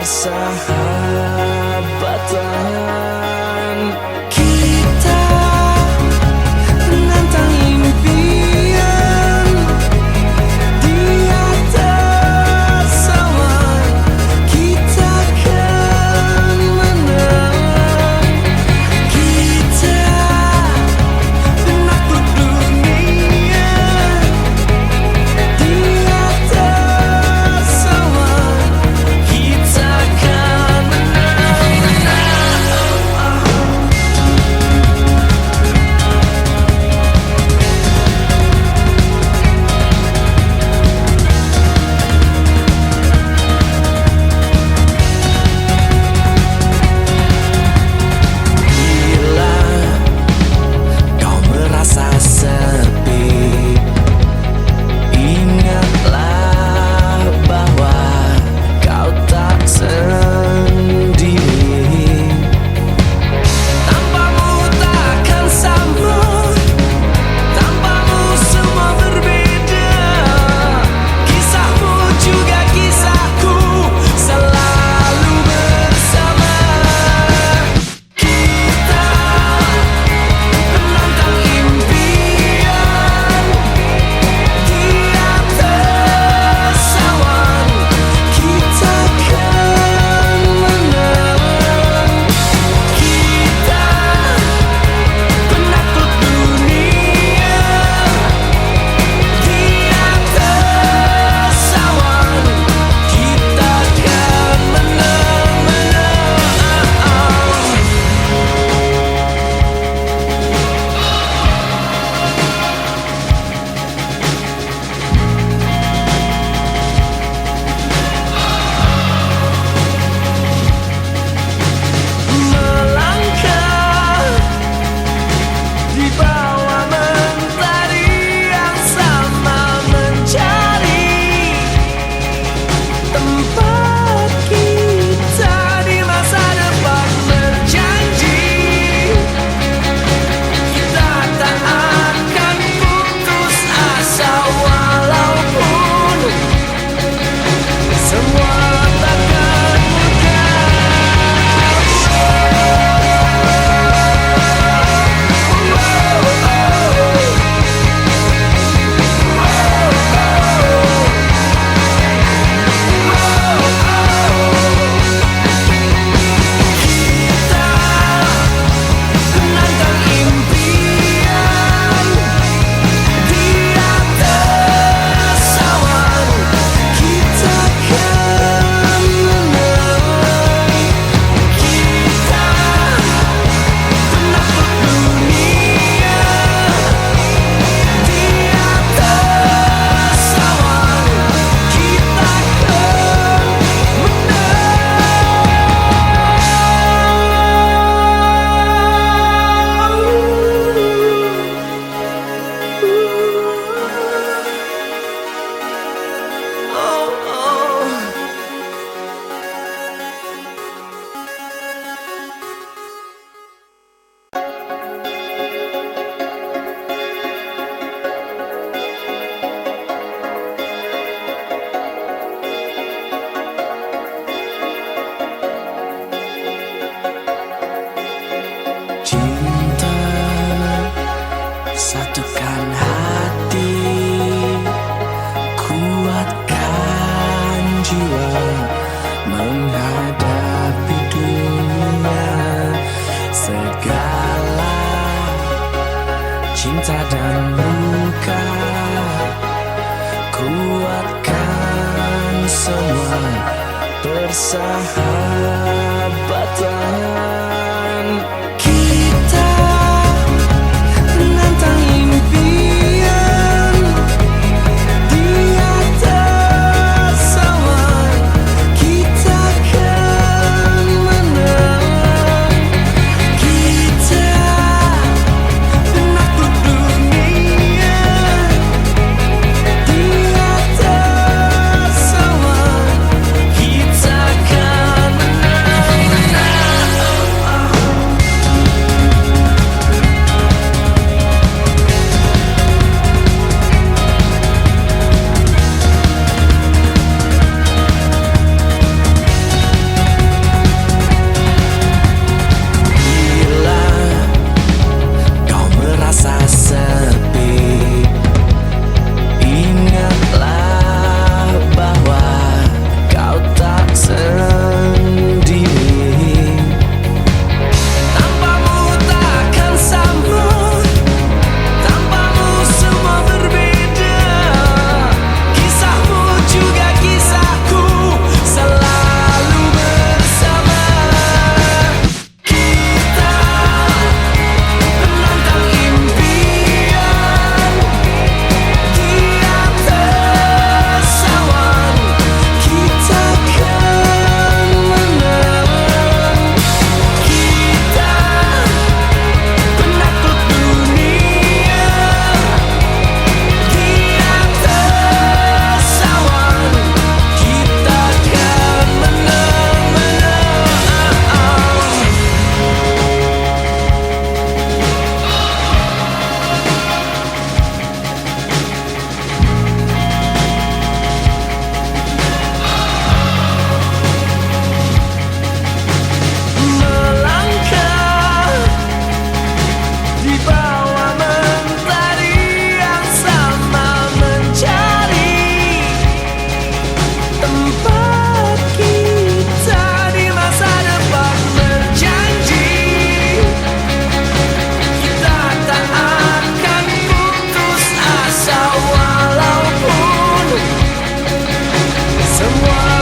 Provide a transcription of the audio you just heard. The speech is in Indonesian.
persahabatan. Kita menantang impian di atas awan. Kita akan menang. Kita penakluk dunia di atas awan. Kita akan bila kau merasa sepi, ingatlah bahwa kau tak sendiri. Tanpamu takkan sama, tanpamu semua berbeda. Kisahmu juga kisahku, selalu bersama. Kita menantang impian di atas awan. Kita akan menang. Kita penakluk dunia di atas awan. Kita akan melangkah di bawah mentari yang sama, mencari tempat kita di masa depan. Berjanji kita tak akan putus asa, walaupun semua takkan mudah. Kita menantang impian di atas awan. Kita akan menang. Kita penakluk dunia di atas awan. Kita akan cinta, satukan hati, kuatkan jiwa menghadapi dunia. Segala cinta dan luka, kuatkan semua persahabatan. Kita menantang impian di atas awan. Kita akan menang. Kita penakluk dunia di atas awan. Kita akan menang. Semua